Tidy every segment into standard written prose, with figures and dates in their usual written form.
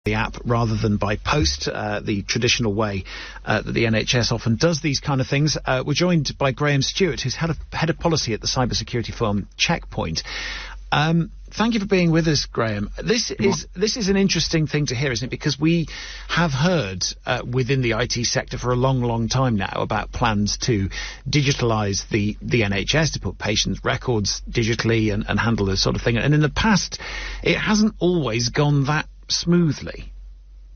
the app rather than by post, the traditional way that the NHS often does these kind of things. We're joined by Graham Stewart, who's head of policy at the cybersecurity firm Checkpoint. Thank you for being with us, Graham. This is an interesting thing to hear, isn't it? Because we have heard within the IT sector for a long, long time now about plans to digitalise the NHS, to put patients' records digitally and handle this sort of thing. And in the past, it hasn't always gone that smoothly.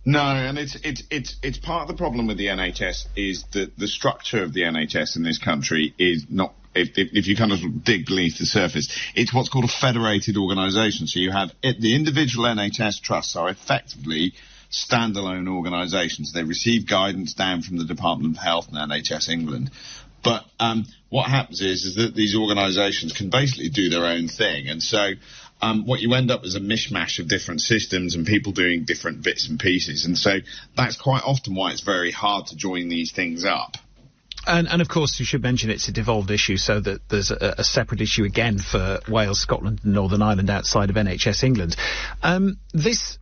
No, and it's part of the problem with the NHS is that the structure of the NHS in this country is not. If you kind of dig beneath the surface, it's what's called a federated organisation. So you have the individual NHS trusts are effectively standalone organisations. They receive guidance down from the Department of Health and NHS England. But what happens is that these organisations can basically do their own thing. And so what you end up is a mishmash of different systems and people doing different bits and pieces. And so that's quite often why it's very hard to join these things up. And of course, you should mention it's a devolved issue, so that there's a separate issue again for Wales, Scotland and Northern Ireland outside of NHS England. This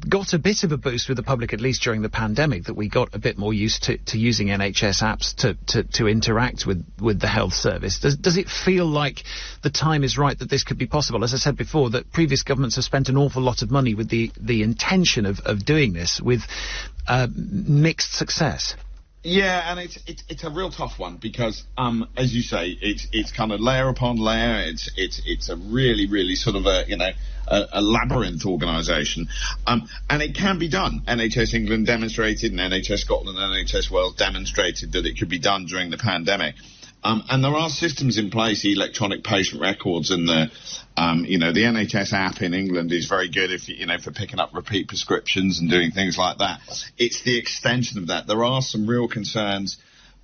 got a bit of a boost with the public, at least during the pandemic, that we got a bit more used to using NHS apps to interact with the health service. Does it feel like the time is right that this could be possible? As I said before, that previous governments have spent an awful lot of money with the intention of doing this with mixed success. Yeah, and it's a real tough one because, as you say, it's kind of layer upon layer. It's a really sort of a labyrinth organisation, and it can be done. NHS England demonstrated, and NHS Scotland and NHS Wales demonstrated that it could be done during the pandemic. And there are systems in place, the electronic patient records, and the NHS app in England is very good if for picking up repeat prescriptions and doing things like that. It's the extension of that. There are some real concerns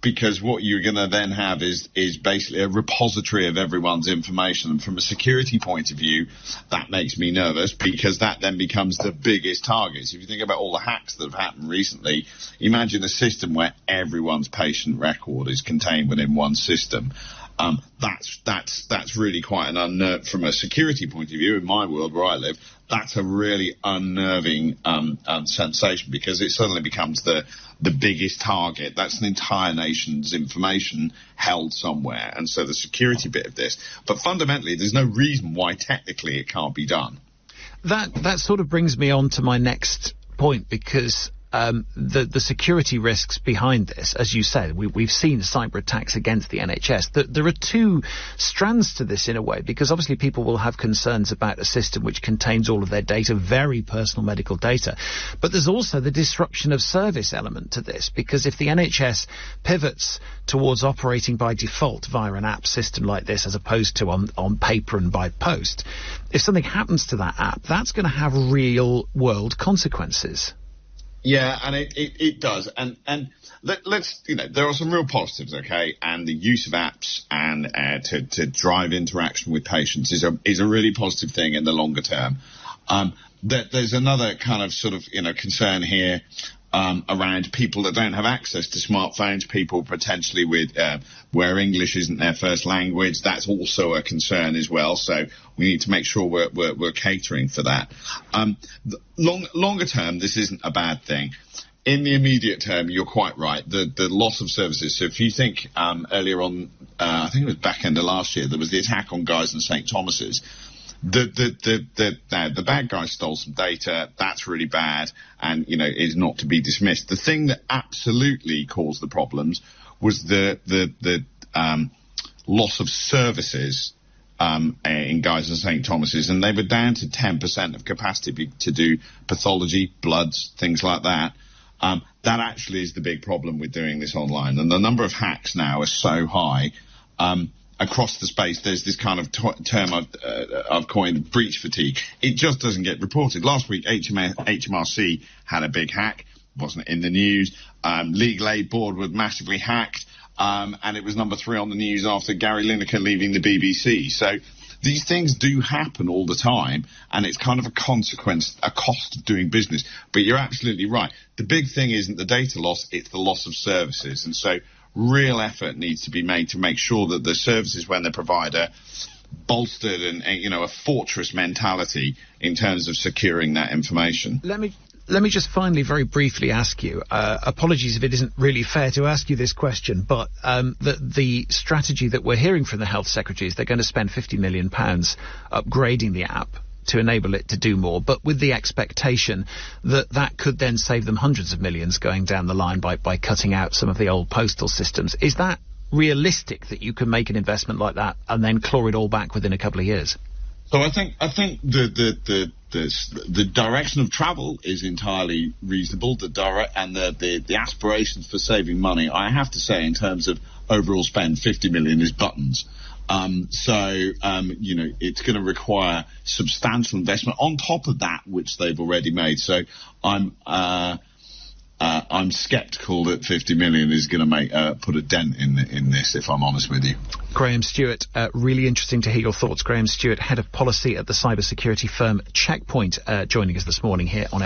because what you're going to then have is basically a repository of everyone's information. And from a security point of view, that makes me nervous because that then becomes the biggest targets. If you think about all the hacks that have happened recently, imagine a system where everyone's patient record is contained within one system. That's really quite an unnerving, from a security point of view, in my world where I live, that's a really unnerving sensation because it suddenly becomes the biggest target. That's an entire nation's information held somewhere. And so the security bit of this. But fundamentally, there's no reason why technically it can't be done. That sort of brings me on to my next point because the security risks behind this, as you said, we've seen cyber attacks against the NHS. There are two strands to this in a way, because obviously people will have concerns about a system which contains all of their data, very personal medical data. But there's also the disruption of service element to this, because if the NHS pivots towards operating by default via an app system like this, as opposed to on paper and by post, if something happens to that app, that's going to have real world consequences. Yeah, and it does. And let's, there are some real positives, okay? And the use of apps and to drive interaction with patients is a really positive thing in the longer term. There's another kind of sort of, concern here around people that don't have access to smartphones, people potentially with where English isn't their first language. That's also a concern as well. So we need to make sure we're catering for that. Longer term, this isn't a bad thing. In the immediate term, you're quite right. The loss of services. So if you think earlier on, I think it was back end of last year, there was the attack on Guy's and St Thomas's. The bad guy stole some data. That's really bad, and is not to be dismissed. The thing that absolutely caused the problems was the loss of services in Guy's and St Thomas's, and they were down to 10% of capacity to do pathology, bloods, things like that. That actually is the big problem with doing this online, and the number of hacks now are so high. Across the space, there's this kind of term I've coined, breach fatigue. It just doesn't get reported. Last week, HMRC had a big hack. Wasn't in the news. Legal Aid Board was massively hacked, and it was number 3 on the news after Gary Lineker leaving the BBC. So these things do happen all the time, and it's kind of a consequence, a cost of doing business. But you're absolutely right. The big thing isn't the data loss, it's the loss of services. And so real effort needs to be made to make sure that the services, when they're provided, bolstered and a fortress mentality in terms of securing that information. Let Let me just finally very briefly ask you, apologies if it isn't really fair to ask you this question, but the strategy that we're hearing from the Health Secretary is they're going to spend £50 million upgrading the app to enable it to do more, but with the expectation that that could then save them hundreds of millions going down the line by cutting out some of the old postal systems. Is that realistic that you can make an investment like that and then claw it all back within a couple of years? So I think the direction of travel is entirely reasonable. The aspirations for saving money, I have to say, in terms of overall spend, 50 million is buttons. It's going to require substantial investment on top of that which they've already made. So I'm sceptical that 50 million is going to put a dent in this, if I'm honest with you. Graham Stewart, really interesting to hear your thoughts. Graham Stewart, head of policy at the cybersecurity firm Checkpoint, joining us this morning here on